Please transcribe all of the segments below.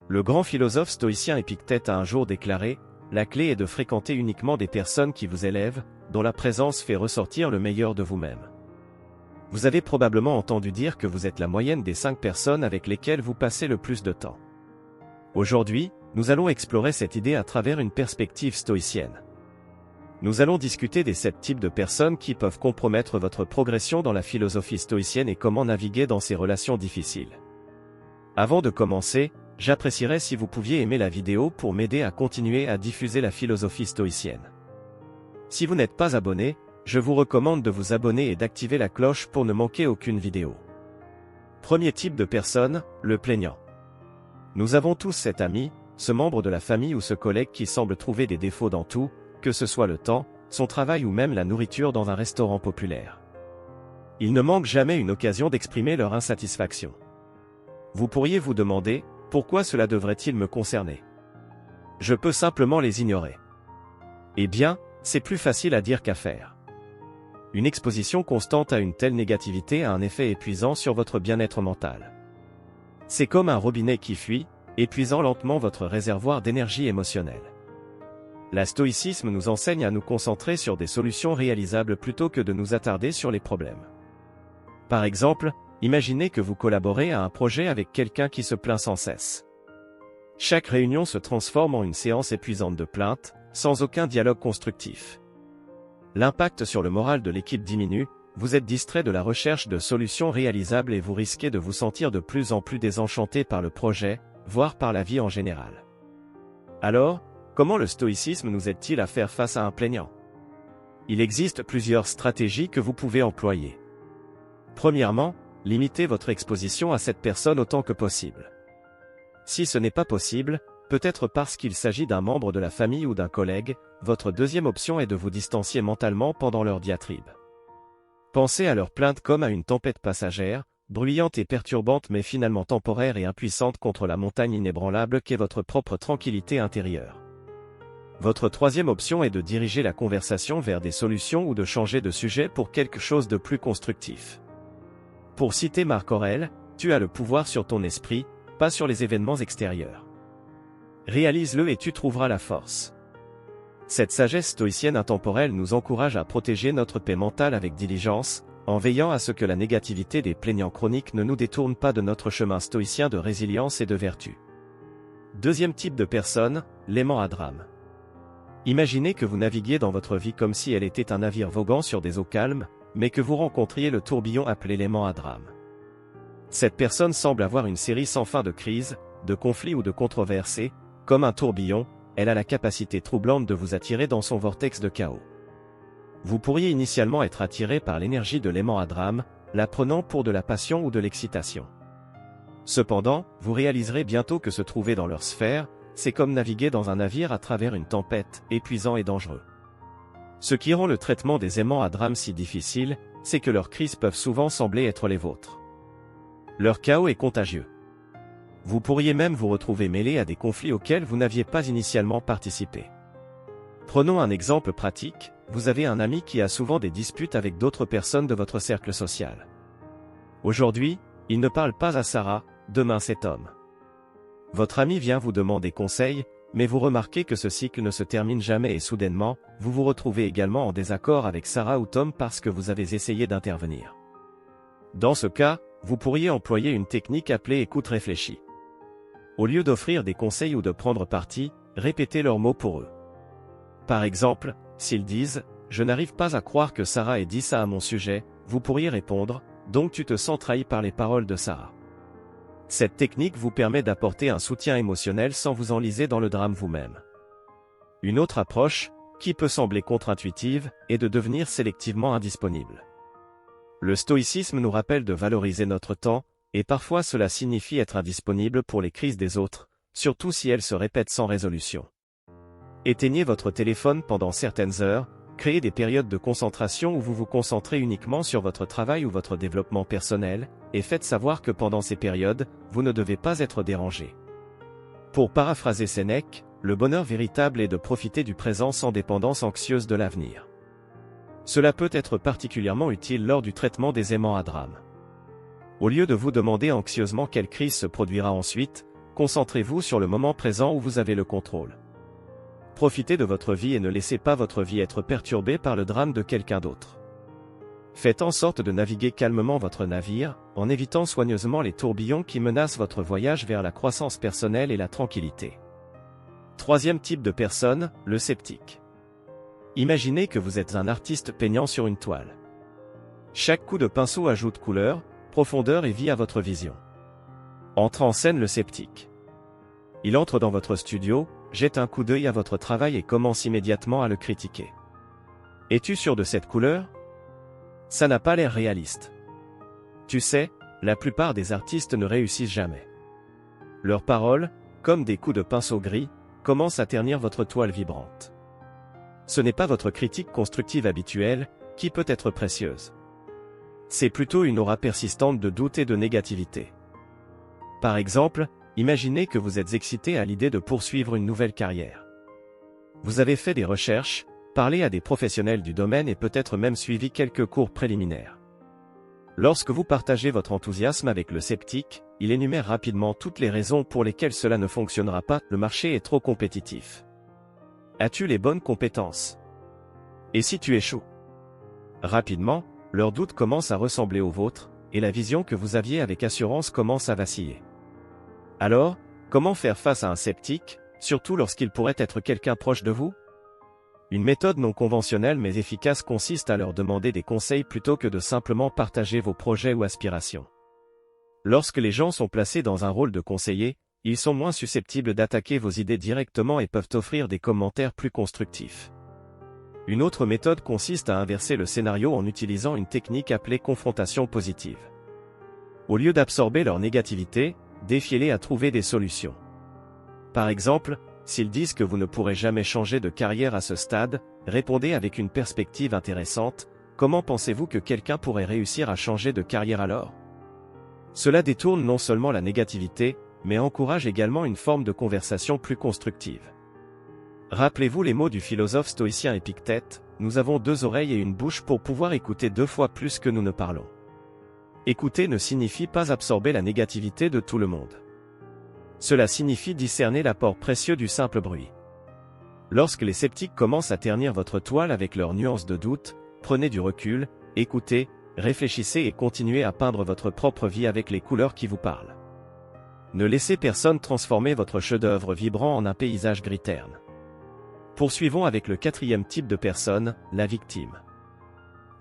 Le grand philosophe stoïcien Épictète a un jour déclaré « La clé est de fréquenter uniquement des personnes qui vous élèvent, dont la présence fait ressortir le meilleur de vous-même. » Vous avez probablement entendu dire que vous êtes la moyenne des 5 personnes avec lesquelles vous passez le plus de temps. Aujourd'hui, nous allons explorer cette idée à travers une perspective stoïcienne. Nous allons discuter des 7 types de personnes qui peuvent compromettre votre progression dans la philosophie stoïcienne et comment naviguer dans ces relations difficiles. Avant de commencer, j'apprécierais si vous pouviez aimer la vidéo pour m'aider à continuer à diffuser la philosophie stoïcienne. Si vous n'êtes pas abonné, je vous recommande de vous abonner et d'activer la cloche pour ne manquer aucune vidéo. Premier type de personne, le plaignant. Nous avons tous cet ami, ce membre de la famille ou ce collègue qui semble trouver des défauts dans tout, que ce soit le temps, son travail ou même la nourriture dans un restaurant populaire. Il ne manque jamais une occasion d'exprimer leur insatisfaction. Vous pourriez vous demander, pourquoi cela devrait-il me concerner? Je peux simplement les ignorer. Eh bien, c'est plus facile à dire qu'à faire. Une exposition constante à une telle négativité a un effet épuisant sur votre bien-être mental. C'est comme un robinet qui fuit, épuisant lentement votre réservoir d'énergie émotionnelle. La stoïcisme nous enseigne à nous concentrer sur des solutions réalisables plutôt que de nous attarder sur les problèmes. Par exemple, imaginez que vous collaborez à un projet avec quelqu'un qui se plaint sans cesse. Chaque réunion se transforme en une séance épuisante de plaintes, sans aucun dialogue constructif. L'impact sur le moral de l'équipe diminue, vous êtes distrait de la recherche de solutions réalisables et vous risquez de vous sentir de plus en plus désenchanté par le projet, voire par la vie en général. Alors, comment le stoïcisme nous aide-t-il à faire face à un plaignant? Il existe plusieurs stratégies que vous pouvez employer. Premièrement, limitez votre exposition à cette personne autant que possible. Si ce n'est pas possible, peut-être parce qu'il s'agit d'un membre de la famille ou d'un collègue, votre deuxième option est de vous distancier mentalement pendant leur diatribe. Pensez à leur plainte comme à une tempête passagère, bruyante et perturbante mais finalement temporaire et impuissante contre la montagne inébranlable qu'est votre propre tranquillité intérieure. Votre troisième option est de diriger la conversation vers des solutions ou de changer de sujet pour quelque chose de plus constructif. Pour citer Marc Aurèle, tu as le pouvoir sur ton esprit, pas sur les événements extérieurs. Réalise-le et tu trouveras la force. Cette sagesse stoïcienne intemporelle nous encourage à protéger notre paix mentale avec diligence, en veillant à ce que la négativité des plaignants chroniques ne nous détourne pas de notre chemin stoïcien de résilience et de vertu. Deuxième type de personne, l'aimant à drame. Imaginez que vous naviguiez dans votre vie comme si elle était un navire voguant sur des eaux calmes, mais que vous rencontriez le tourbillon appelé l'aimant à drame. Cette personne semble avoir une série sans fin de crises, de conflits ou de controverses. Comme un tourbillon, elle a la capacité troublante de vous attirer dans son vortex de chaos. Vous pourriez initialement être attiré par l'énergie de l'aimant à drame, la prenant pour de la passion ou de l'excitation. Cependant, vous réaliserez bientôt que se trouver dans leur sphère, c'est comme naviguer dans un navire à travers une tempête, épuisant et dangereux. Ce qui rend le traitement des aimants à drame si difficile, c'est que leurs crises peuvent souvent sembler être les vôtres. Leur chaos est contagieux. Vous pourriez même vous retrouver mêlé à des conflits auxquels vous n'aviez pas initialement participé. Prenons un exemple pratique, vous avez un ami qui a souvent des disputes avec d'autres personnes de votre cercle social. Aujourd'hui, il ne parle pas à Sarah, demain c'est Tom. Votre ami vient vous demander conseil, mais vous remarquez que ce cycle ne se termine jamais et soudainement, vous vous retrouvez également en désaccord avec Sarah ou Tom parce que vous avez essayé d'intervenir. Dans ce cas, vous pourriez employer une technique appelée écoute réfléchie. Au lieu d'offrir des conseils ou de prendre parti, répétez leurs mots pour eux. Par exemple, s'ils disent « Je n'arrive pas à croire que Sarah ait dit ça à mon sujet », vous pourriez répondre « Donc tu te sens trahi par les paroles de Sarah ». Cette technique vous permet d'apporter un soutien émotionnel sans vous enliser dans le drame vous-même. Une autre approche, qui peut sembler contre-intuitive, est de devenir sélectivement indisponible. Le stoïcisme nous rappelle de valoriser notre temps, et parfois cela signifie être indisponible pour les crises des autres, surtout si elles se répètent sans résolution. Éteignez votre téléphone pendant certaines heures, créez des périodes de concentration où vous vous concentrez uniquement sur votre travail ou votre développement personnel, et faites savoir que pendant ces périodes, vous ne devez pas être dérangé. Pour paraphraser Sénèque, le bonheur véritable est de profiter du présent sans dépendance anxieuse de l'avenir. Cela peut être particulièrement utile lors du traitement des aimants à drame. Au lieu de vous demander anxieusement quelle crise se produira ensuite, concentrez-vous sur le moment présent où vous avez le contrôle. Profitez de votre vie et ne laissez pas votre vie être perturbée par le drame de quelqu'un d'autre. Faites en sorte de naviguer calmement votre navire, en évitant soigneusement les tourbillons qui menacent votre voyage vers la croissance personnelle et la tranquillité. Troisième type de personne, le sceptique. Imaginez que vous êtes un artiste peignant sur une toile. Chaque coup de pinceau ajoute couleur, profondeur et vie à votre vision. Entre en scène le sceptique. Il entre dans votre studio, jette un coup d'œil à votre travail et commence immédiatement à le critiquer. Es-tu sûr de cette couleur ? Ça n'a pas l'air réaliste. Tu sais, la plupart des artistes ne réussissent jamais. Leurs paroles, comme des coups de pinceau gris, commencent à ternir votre toile vibrante. Ce n'est pas votre critique constructive habituelle, qui peut être précieuse. C'est plutôt une aura persistante de doute et de négativité. Par exemple, imaginez que vous êtes excité à l'idée de poursuivre une nouvelle carrière. Vous avez fait des recherches, parlé à des professionnels du domaine et peut-être même suivi quelques cours préliminaires. Lorsque vous partagez votre enthousiasme avec le sceptique, il énumère rapidement toutes les raisons pour lesquelles cela ne fonctionnera pas. Le marché est trop compétitif. As-tu les bonnes compétences? Et si tu échoues? Rapidement, leurs doutes commencent à ressembler aux vôtres, et la vision que vous aviez avec assurance commence à vaciller. Alors, comment faire face à un sceptique, surtout lorsqu'il pourrait être quelqu'un proche de vous? Une méthode non conventionnelle mais efficace consiste à leur demander des conseils plutôt que de simplement partager vos projets ou aspirations. Lorsque les gens sont placés dans un rôle de conseiller, ils sont moins susceptibles d'attaquer vos idées directement et peuvent offrir des commentaires plus constructifs. Une autre méthode consiste à inverser le scénario en utilisant une technique appelée confrontation positive. Au lieu d'absorber leur négativité, défiez-les à trouver des solutions. Par exemple, s'ils disent que vous ne pourrez jamais changer de carrière à ce stade, répondez avec une perspective intéressante. Comment pensez-vous que quelqu'un pourrait réussir à changer de carrière alors? Cela détourne non seulement la négativité, mais encourage également une forme de conversation plus constructive. Rappelez-vous les mots du philosophe stoïcien Épictète, nous avons deux oreilles et une bouche pour pouvoir écouter 2 fois plus que nous ne parlons. Écouter ne signifie pas absorber la négativité de tout le monde. Cela signifie discerner l'apport précieux du simple bruit. Lorsque les sceptiques commencent à ternir votre toile avec leurs nuances de doute, prenez du recul, écoutez, réfléchissez et continuez à peindre votre propre vie avec les couleurs qui vous parlent. Ne laissez personne transformer votre chef-d'œuvre vibrant en un paysage gris terne. Poursuivons avec le 4e type de personne, la victime.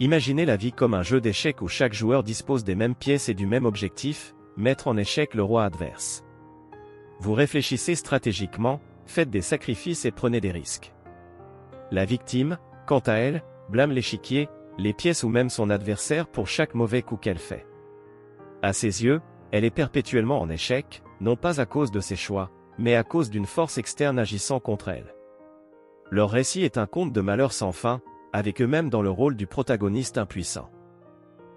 Imaginez la vie comme un jeu d'échecs où chaque joueur dispose des mêmes pièces et du même objectif, mettre en échec le roi adverse. Vous réfléchissez stratégiquement, faites des sacrifices et prenez des risques. La victime, quant à elle, blâme l'échiquier, les pièces ou même son adversaire pour chaque mauvais coup qu'elle fait. À ses yeux, elle est perpétuellement en échec, non pas à cause de ses choix, mais à cause d'une force externe agissant contre elle. Leur récit est un conte de malheur sans fin, avec eux-mêmes dans le rôle du protagoniste impuissant.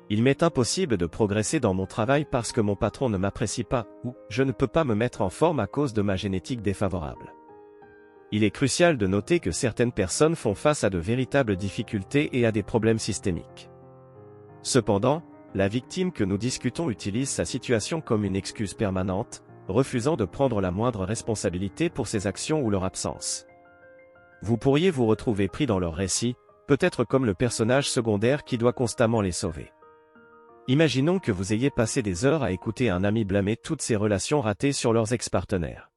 Il m'est impossible de progresser dans mon travail parce que mon patron ne m'apprécie pas, ou je ne peux pas me mettre en forme à cause de ma génétique défavorable. Il est crucial de noter que certaines personnes font face à de véritables difficultés et à des problèmes systémiques. Cependant, la victime que nous discutons utilise sa situation comme une excuse permanente, refusant de prendre la moindre responsabilité pour ses actions ou leur absence. Vous pourriez vous retrouver pris dans leur récit, peut-être comme le personnage secondaire qui doit constamment les sauver. Imaginons que vous ayez passé des heures à écouter un ami blâmer toutes ses relations ratées sur leurs ex-partenaires.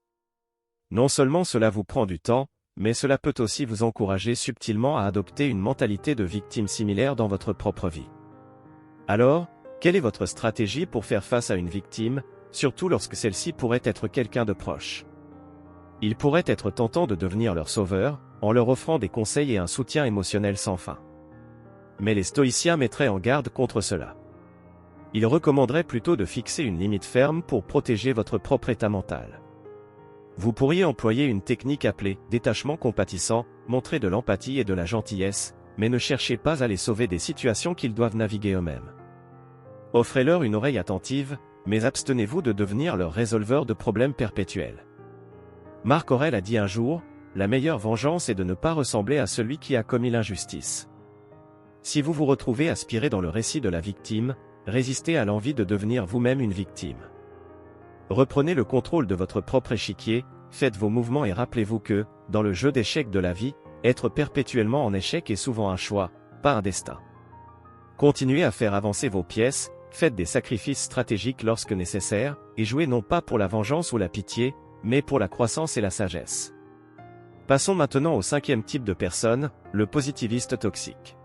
Non seulement cela vous prend du temps, mais cela peut aussi vous encourager subtilement à adopter une mentalité de victime similaire dans votre propre vie. Alors, quelle est votre stratégie pour faire face à une victime, surtout lorsque celle-ci pourrait être quelqu'un de proche? Il pourrait être tentant de devenir leur sauveur, en leur offrant des conseils et un soutien émotionnel sans fin. Mais les stoïciens mettraient en garde contre cela. Ils recommanderaient plutôt de fixer une limite ferme pour protéger votre propre état mental. Vous pourriez employer une technique appelée « détachement compatissant », montrer de l'empathie et de la gentillesse, mais ne cherchez pas à les sauver des situations qu'ils doivent naviguer eux-mêmes. Offrez-leur une oreille attentive, mais abstenez-vous de devenir leur résolveur de problèmes perpétuels. Marc Aurèle a dit un jour, « La meilleure vengeance est de ne pas ressembler à celui qui a commis l'injustice ». Si vous vous retrouvez aspiré dans le récit de la victime, résistez à l'envie de devenir vous-même une victime. Reprenez le contrôle de votre propre échiquier, faites vos mouvements et rappelez-vous que, dans le jeu d'échecs de la vie, être perpétuellement en échec est souvent un choix, pas un destin. Continuez à faire avancer vos pièces, faites des sacrifices stratégiques lorsque nécessaire, et jouez non pas pour la vengeance ou la pitié, mais pour la croissance et la sagesse. Passons maintenant au 5e type de personne, le positiviste toxique.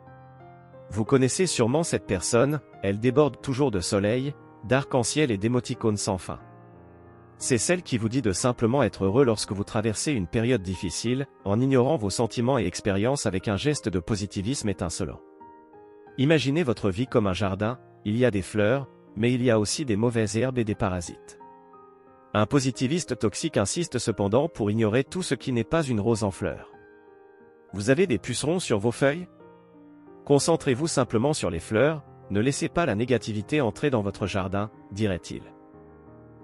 Vous connaissez sûrement cette personne, elle déborde toujours de soleil, d'arc-en-ciel et d'émoticônes sans fin. C'est celle qui vous dit de simplement être heureux lorsque vous traversez une période difficile, en ignorant vos sentiments et expériences avec un geste de positivisme étincelant. Imaginez votre vie comme un jardin, il y a des fleurs, mais il y a aussi des mauvaises herbes et des parasites. Un positiviste toxique insiste cependant pour ignorer tout ce qui n'est pas une rose en fleurs. Vous avez des pucerons sur vos feuilles? Concentrez-vous simplement sur les fleurs, ne laissez pas la négativité entrer dans votre jardin, dirait-il.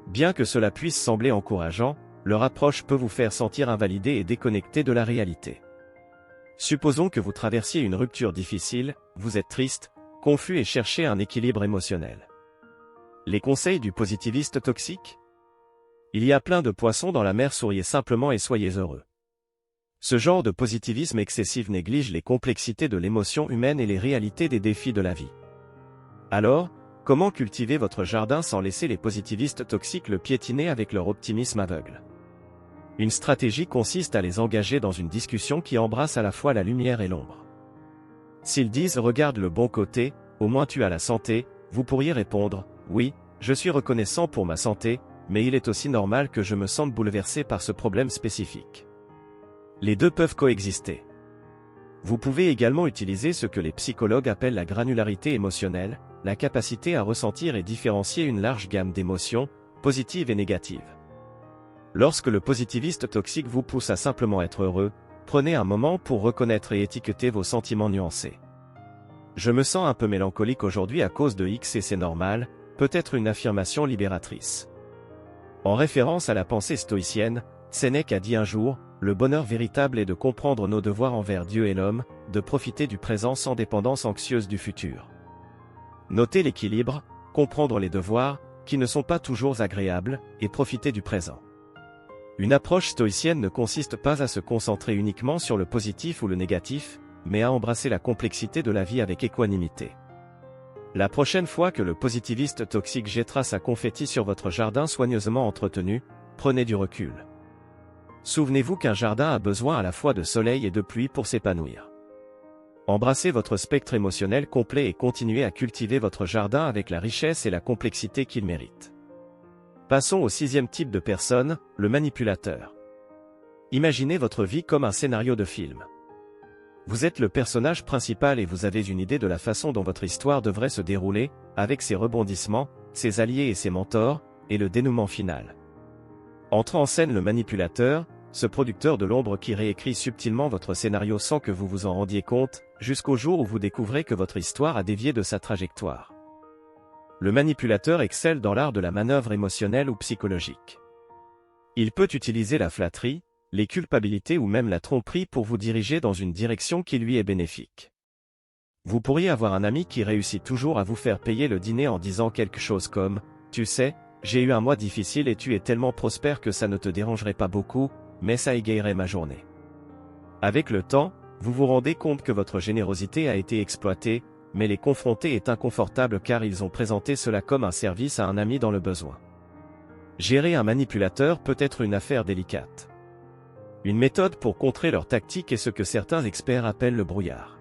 Bien que cela puisse sembler encourageant, leur approche peut vous faire sentir invalidé et déconnecté de la réalité. Supposons que vous traversiez une rupture difficile, vous êtes triste, confus et cherchez un équilibre émotionnel. Les conseils du positiviste toxique? Il y a plein de poissons dans la mer, souriez simplement et soyez heureux. Ce genre de positivisme excessif néglige les complexités de l'émotion humaine et les réalités des défis de la vie. Alors, comment cultiver votre jardin sans laisser les positivistes toxiques le piétiner avec leur optimisme aveugle? Une stratégie consiste à les engager dans une discussion qui embrasse à la fois la lumière et l'ombre. S'ils disent « regarde le bon côté, au moins tu as la santé », vous pourriez répondre « oui, je suis reconnaissant pour ma santé, mais il est aussi normal que je me sente bouleversé par ce problème spécifique. » Les deux peuvent coexister. Vous pouvez également utiliser ce que les psychologues appellent la granularité émotionnelle, la capacité à ressentir et différencier une large gamme d'émotions, positives et négatives. Lorsque le positiviste toxique vous pousse à simplement être heureux, prenez un moment pour reconnaître et étiqueter vos sentiments nuancés. Je me sens un peu mélancolique aujourd'hui à cause de X et c'est normal, peut être une affirmation libératrice. En référence à la pensée stoïcienne, Sénèque a dit un jour, le bonheur véritable est de comprendre nos devoirs envers Dieu et l'homme, de profiter du présent sans dépendance anxieuse du futur. Notez l'équilibre, comprendre les devoirs, qui ne sont pas toujours agréables, et profiter du présent. Une approche stoïcienne ne consiste pas à se concentrer uniquement sur le positif ou le négatif, mais à embrasser la complexité de la vie avec équanimité. La prochaine fois que le positiviste toxique jettera sa confetti sur votre jardin soigneusement entretenu, prenez du recul. Souvenez-vous qu'un jardin a besoin à la fois de soleil et de pluie pour s'épanouir. Embrassez votre spectre émotionnel complet et continuez à cultiver votre jardin avec la richesse et la complexité qu'il mérite. Passons au 6e type de personne, le manipulateur. Imaginez votre vie comme un scénario de film. Vous êtes le personnage principal et vous avez une idée de la façon dont votre histoire devrait se dérouler, avec ses rebondissements, ses alliés et ses mentors, et le dénouement final. Entre en scène le manipulateur, ce producteur de l'ombre qui réécrit subtilement votre scénario sans que vous vous en rendiez compte, jusqu'au jour où vous découvrez que votre histoire a dévié de sa trajectoire. Le manipulateur excelle dans l'art de la manœuvre émotionnelle ou psychologique. Il peut utiliser la flatterie, les culpabilités ou même la tromperie pour vous diriger dans une direction qui lui est bénéfique. Vous pourriez avoir un ami qui réussit toujours à vous faire payer le dîner en disant quelque chose comme « Tu sais, j'ai eu un mois difficile et tu es tellement prospère que ça ne te dérangerait pas beaucoup, mais ça égayerait ma journée. » Avec le temps, vous vous rendez compte que votre générosité a été exploitée, mais les confronter est inconfortable car ils ont présenté cela comme un service à un ami dans le besoin. Gérer un manipulateur peut être une affaire délicate. Une méthode pour contrer leur tactique est ce que certains experts appellent le brouillard.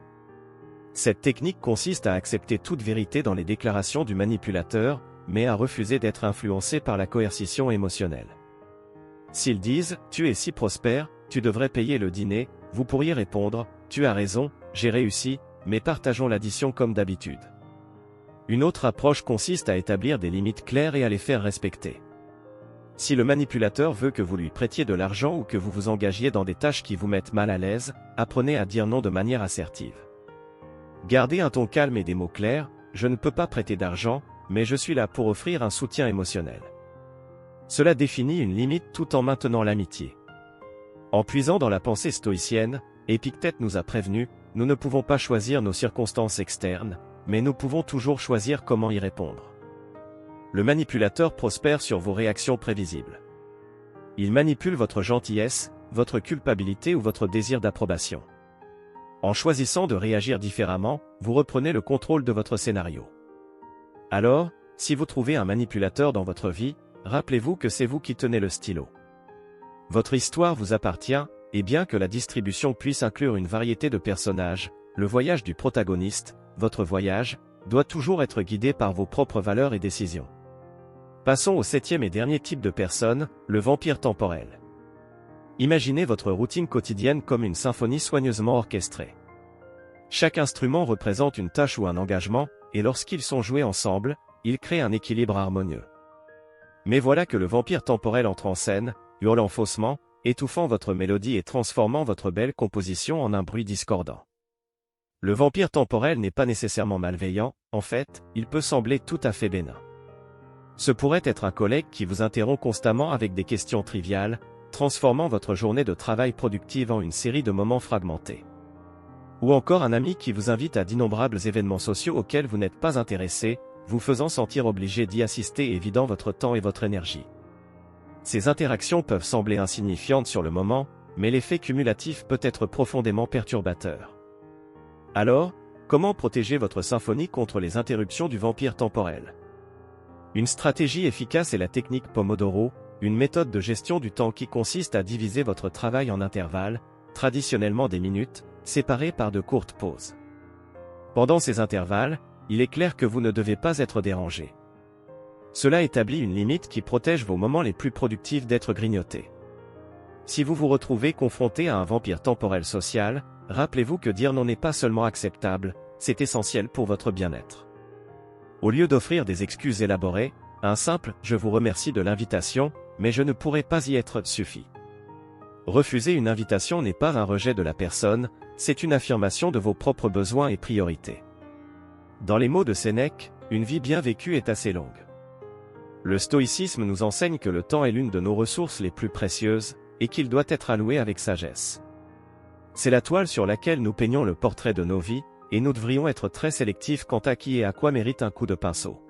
Cette technique consiste à accepter toute vérité dans les déclarations du manipulateur, mais à refuser d'être influencé par la coercition émotionnelle. S'ils disent « Tu es si prospère, tu devrais payer le dîner », vous pourriez répondre « Tu as raison, j'ai réussi, mais partageons l'addition comme d'habitude. » Une autre approche consiste à établir des limites claires et à les faire respecter. Si le manipulateur veut que vous lui prêtiez de l'argent ou que vous vous engagiez dans des tâches qui vous mettent mal à l'aise, apprenez à dire non de manière assertive. Gardez un ton calme et des mots clairs, « Je ne peux pas prêter d'argent, mais je suis là pour offrir un soutien émotionnel. » Cela définit une limite tout en maintenant l'amitié. En puisant dans la pensée stoïcienne, Épictète nous a prévenu, nous ne pouvons pas choisir nos circonstances externes, mais nous pouvons toujours choisir comment y répondre. le manipulateur prospère sur vos réactions prévisibles. Il manipule votre gentillesse, votre culpabilité ou votre désir d'approbation. En choisissant de réagir différemment, vous reprenez le contrôle de votre scénario. Alors, si vous trouvez un manipulateur dans votre vie, rappelez-vous que c'est vous qui tenez le stylo. Votre histoire vous appartient, et bien que la distribution puisse inclure une variété de personnages, le voyage du protagoniste, votre voyage, doit toujours être guidé par vos propres valeurs et décisions. Passons au 7e et dernier type de personne, le vampire temporel. Imaginez votre routine quotidienne comme une symphonie soigneusement orchestrée. Chaque instrument représente une tâche ou un engagement, et lorsqu'ils sont joués ensemble, ils créent un équilibre harmonieux. Mais voilà que le vampire temporel entre en scène, hurlant faussement, étouffant votre mélodie et transformant votre belle composition en un bruit discordant. Le vampire temporel n'est pas nécessairement malveillant, en fait, il peut sembler tout à fait bénin. Ce pourrait être un collègue qui vous interrompt constamment avec des questions triviales, transformant votre journée de travail productive en une série de moments fragmentés. Ou encore un ami qui vous invite à d'innombrables événements sociaux auxquels vous n'êtes pas intéressé, vous faisant sentir obligé d'y assister et vidant votre temps et votre énergie. Ces interactions peuvent sembler insignifiantes sur le moment, mais l'effet cumulatif peut être profondément perturbateur. Alors, comment protéger votre symphonie contre les interruptions du vampire temporel ? Une stratégie efficace est la technique Pomodoro, une méthode de gestion du temps qui consiste à diviser votre travail en intervalles, traditionnellement des minutes, séparées par de courtes pauses. Pendant ces intervalles, il est clair que vous ne devez pas être dérangé. Cela établit une limite qui protège vos moments les plus productifs d'être grignotés. Si vous vous retrouvez confronté à un vampire temporel social, rappelez-vous que dire non n'est pas seulement acceptable, c'est essentiel pour votre bien-être. Au lieu d'offrir des excuses élaborées, un simple « je vous remercie de l'invitation, mais je ne pourrai pas y être » suffit. Refuser une invitation n'est pas un rejet de la personne, c'est une affirmation de vos propres besoins et priorités. Dans les mots de Sénèque, une vie bien vécue est assez longue. Le stoïcisme nous enseigne que le temps est l'une de nos ressources les plus précieuses, et qu'il doit être alloué avec sagesse. C'est la toile sur laquelle nous peignons le portrait de nos vies, et nous devrions être très sélectifs quant à qui et à quoi mérite un coup de pinceau.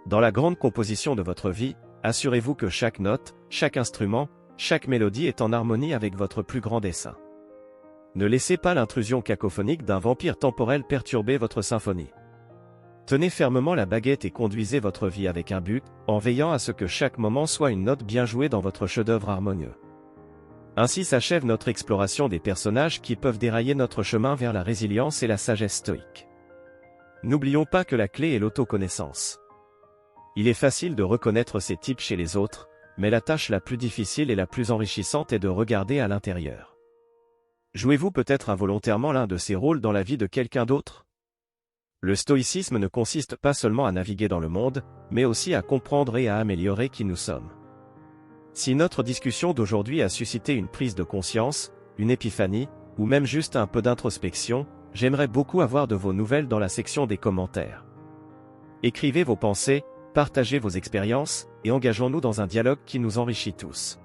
Dans la grande composition de votre vie, assurez-vous que chaque note, chaque instrument, chaque mélodie est en harmonie avec votre plus grand dessein. Ne laissez pas l'intrusion cacophonique d'un vampire temporel perturber votre symphonie. Tenez fermement la baguette et conduisez votre vie avec un but, en veillant à ce que chaque moment soit une note bien jouée dans votre chef-d'œuvre harmonieux. Ainsi s'achève notre exploration des personnages qui peuvent dérailler notre chemin vers la résilience et la sagesse stoïque. N'oublions pas que la clé est l'autoconnaissance. Il est facile de reconnaître ces types chez les autres, mais la tâche la plus difficile et la plus enrichissante est de regarder à l'intérieur. Jouez-vous peut-être involontairement l'un de ces rôles dans la vie de quelqu'un d'autre ? Le stoïcisme ne consiste pas seulement à naviguer dans le monde, mais aussi à comprendre et à améliorer qui nous sommes. Si notre discussion d'aujourd'hui a suscité une prise de conscience, une épiphanie, ou même juste un peu d'introspection, j'aimerais beaucoup avoir de vos nouvelles dans la section des commentaires. Écrivez vos pensées, partagez vos expériences, et engageons-nous dans un dialogue qui nous enrichit tous.